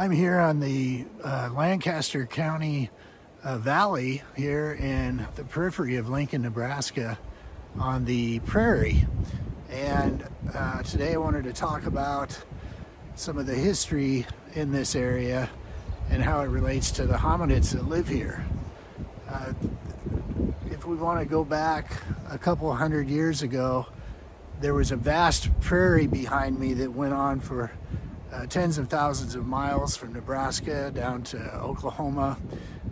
I'm here on the Lancaster County Valley here in the periphery of Lincoln, Nebraska on the prairie. And today I wanted to talk about some of the history in this area and how it relates to the hominids that live here. If we want to go back a couple hundred years ago, there was a vast prairie behind me that went on for tens of thousands of miles from Nebraska down to Oklahoma,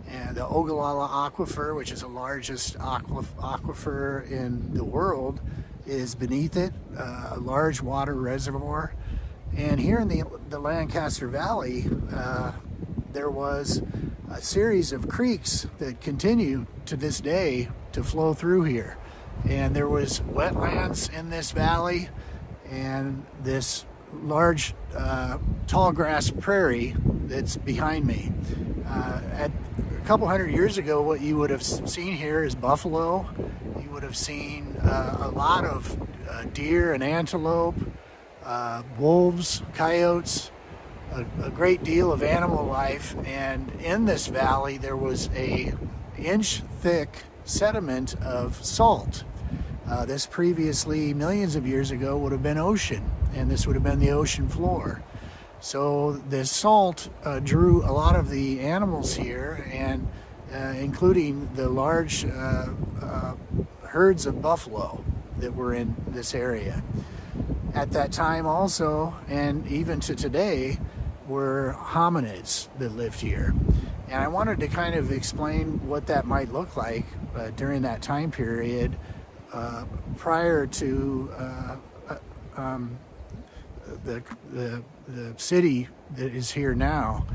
and the Ogallala Aquifer, which is the largest aquifer in the world, is beneath it, a large water reservoir. And here in the Lancaster Valley, there was a series of creeks that continue to this day to flow through here. And there was wetlands in this valley and this large tall grass prairie that's behind me. A couple hundred years ago, what you would have seen here is buffalo. You would have seen a lot of deer and antelope, wolves, coyotes, a great deal of animal life. And in this valley there was an inch thick sediment of salt. This previously, millions of years ago, would have been ocean, and this would have been the ocean floor. So this salt drew a lot of the animals here, and including the large herds of buffalo that were in this area. At that time also, and even to today, were hominids that lived here. And I wanted to kind of explain what that might look like during that time period prior to the city that is here now.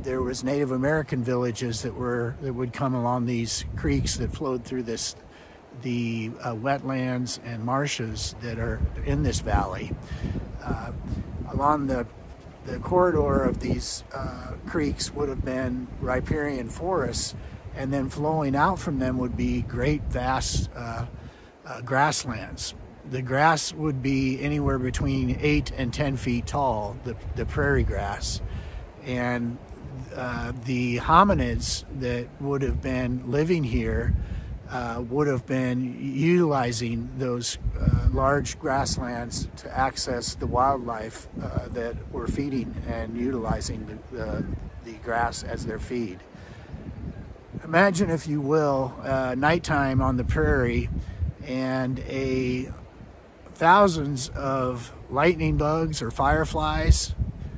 There was Native American villages that would come along these creeks that flowed through the wetlands and marshes that are in this valley. Along the corridor of these creeks would have been riparian forests, and then flowing out from them would be great vast grasslands. The grass would be anywhere between 8 and 10 feet tall, the prairie grass. And the hominids that would have been living here would have been utilizing those large grasslands to access the wildlife that were feeding and utilizing the grass as their feed. Imagine, if you will, nighttime on the prairie and thousands of lightning bugs or fireflies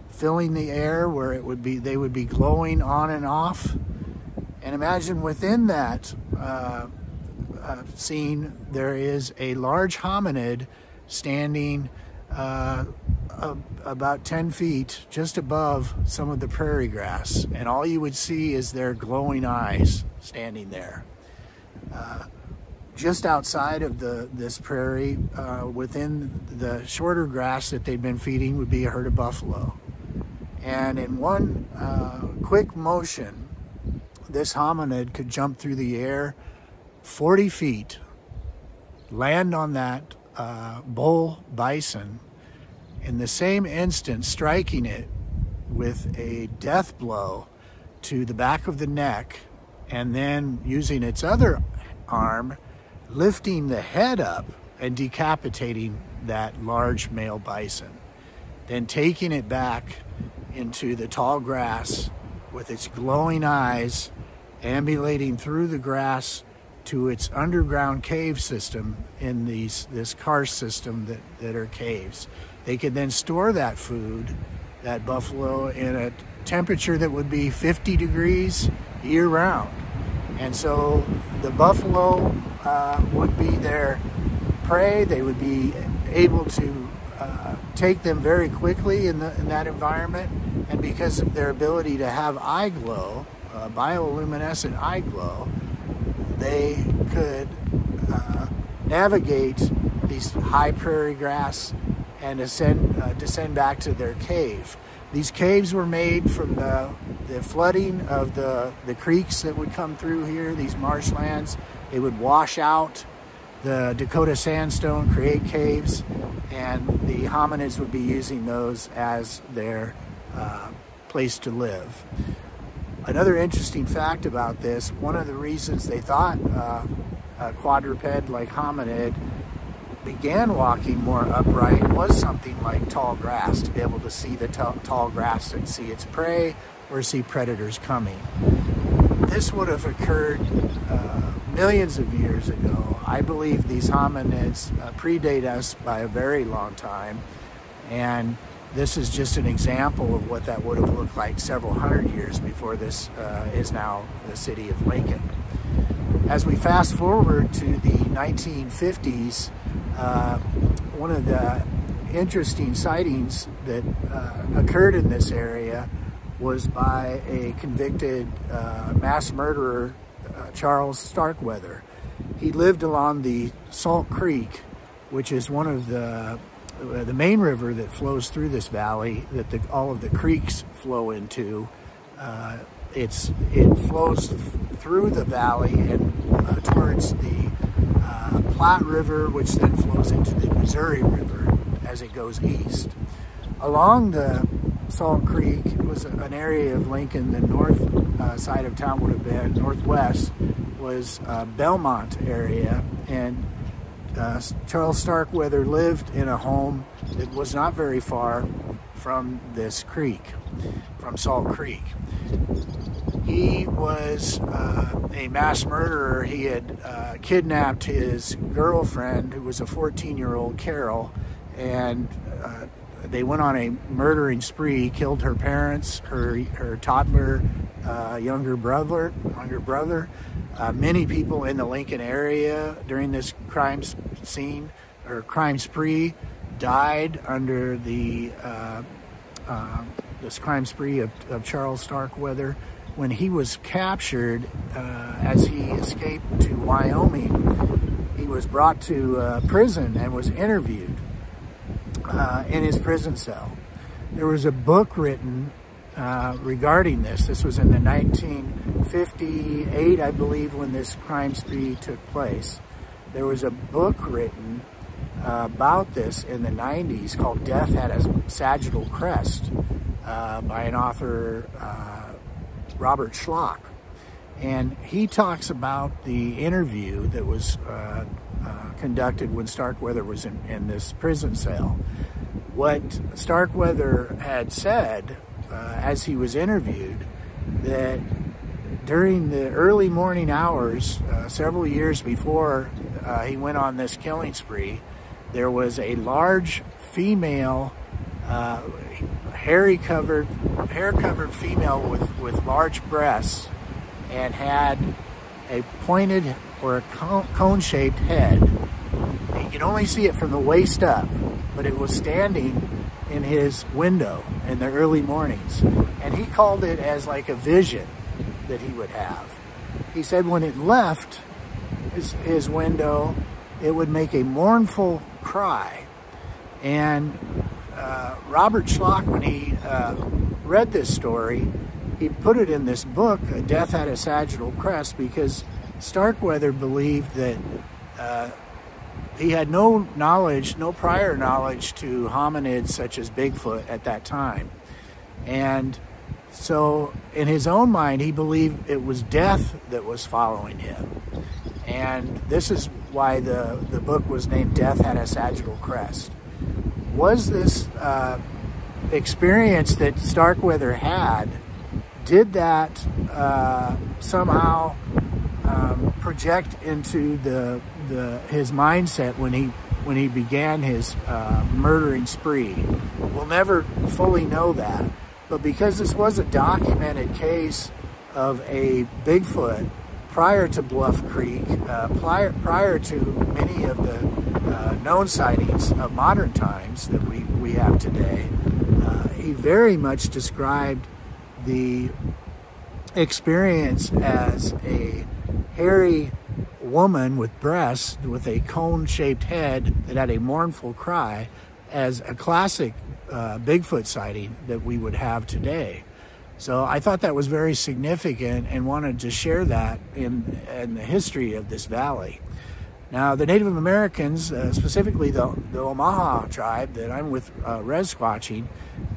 filling the air where they would be glowing on and off. And imagine within that scene there is a large hominid standing about 10 feet just above some of the prairie grass, and all you would see is their glowing eyes standing there. Just outside of this prairie, within the shorter grass that they'd been feeding, would be a herd of buffalo. And in one quick motion, this hominid could jump through the air 40 feet, land on that bull bison, in the same instant striking it with a death blow to the back of the neck, and then using its other arm, lifting the head up and decapitating that large male bison, then taking it back into the tall grass with its glowing eyes, ambulating through the grass to its underground cave system in this karst system that are caves. They could then store that food, that buffalo, in a temperature that would be 50 degrees year round. And so the buffalo would be their prey. They would be able to take them very quickly in that environment. And because of their ability to have eye glow, bioluminescent eye glow, they could navigate these high prairie grass and descend back to their cave. These caves were made from the flooding of the creeks that would come through here, these marshlands. They would wash out the Dakota sandstone, create caves, and the hominids would be using those as their place to live. Another interesting fact about this, one of the reasons they thought a quadruped like hominid began walking more upright was something like tall grass, to be able to see the tall grass and see its prey or see predators coming. This would have occurred millions of years ago. I believe these hominids predate us by a very long time, and this is just an example of what that would have looked like several hundred years before this is now the city of Lincoln. As we fast forward to the 1950s, one of the interesting sightings that occurred in this area was by a convicted mass murderer, Charles Starkweather. He lived along the Soule Creek, which is one of the main river that flows through this valley that all of the creeks flow into. It flows through the valley and towards the Platte River, which then flows into the Missouri River as it goes east. Along the Soule Creek was an area of Lincoln. The north side of town would have been northwest, was Belmont area, and Charles Starkweather lived in a home that was not very far from this creek, from Soule Creek. He was a mass murderer. He had kidnapped his girlfriend, who was a 14-year-old Carol, and they went on a murdering spree, killed her parents, her toddler younger brother. Many people in the Lincoln area during this crime spree died under the this crime spree of Charles Starkweather. When he was captured, as he escaped to Wyoming, he was brought to prison and was interviewed in his prison cell. There was a book written regarding this. This was in the 1958, I believe, when this crime spree took place. There was a book written about this in the 90s called Death at a Sagittal Crest by an author, Robert Schlock. And he talks about the interview that was conducted when Starkweather was in this prison cell. What Starkweather had said as he was interviewed, that during the early morning hours, several years before he went on this killing spree, there was a large female, hair-covered female with large breasts, and had a pointed or a cone-shaped head. You could only see it from the waist up, but it was standing in his window in the early mornings. And he called it as like a vision that he would have. He said when it left his window, it would make a mournful cry. And Robert Schlock, when he read this story, he put it in this book, Death at a Sagittal Crest, because Starkweather believed that he had no prior knowledge to hominids such as Bigfoot at that time. And so in his own mind, he believed it was death that was following him. And this is why the book was named Death at a Sagittal Crest. Was this experience that Starkweather had, did that somehow project into his mindset when he began his murdering spree? We'll never fully know that, but because this was a documented case of a Bigfoot prior to Bluff Creek, prior to many of the known sightings of modern times that we have today, he very much described the experience as a hairy woman with breasts with a cone-shaped head that had a mournful cry as a classic Bigfoot sighting that we would have today. So I thought that was very significant and wanted to share that in the history of this valley. Now, the Native Americans, specifically the Omaha tribe that I'm with res squatching,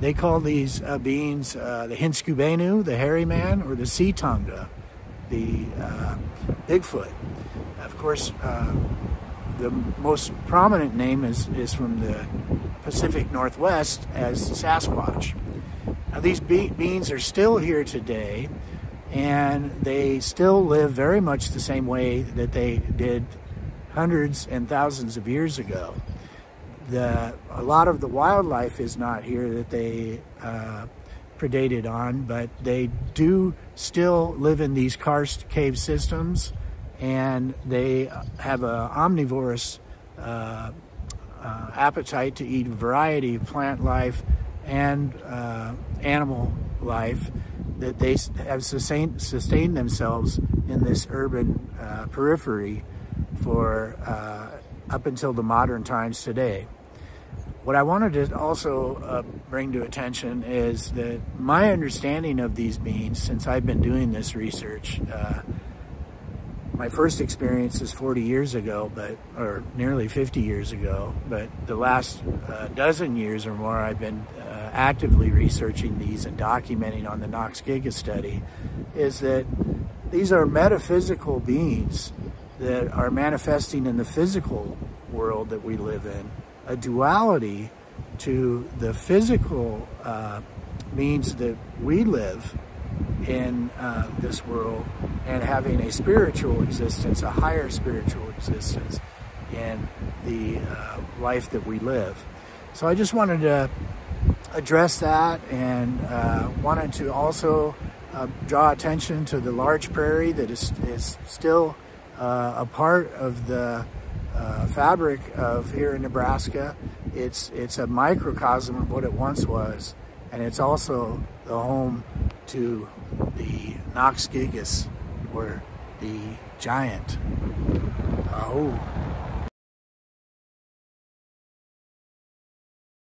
they call these beings the Hinskubenu, the hairy man, or the sea tunga, the Bigfoot. Of course, the most prominent name is from the Pacific Northwest as Sasquatch. Now, these beings are still here today, and they still live very much the same way that they did hundreds and thousands of years ago. A lot of the wildlife is not here that they predated on, but they do still live in these karst cave systems, and they have an omnivorous appetite to eat a variety of plant life and animal life, that they have sustained themselves in this urban periphery for up until the modern times today. What I wanted to also bring to attention is that my understanding of these beings, since I've been doing this research, my first experience is 40 years ago, or nearly 50 years ago, but the last dozen years or more I've been actively researching these and documenting on the Nox Gigas Study, is that these are metaphysical beings that are manifesting in the physical world that we live in, a duality to the physical means that we live in this world, and having a spiritual existence, a higher spiritual existence in the life that we live. So I just wanted to address that, and wanted to also draw attention to the large prairie that is still a part of the fabric of here in Nebraska. It's a microcosm of what it once was, and it's also the home to the Nox Gigas, or the giant. Oh.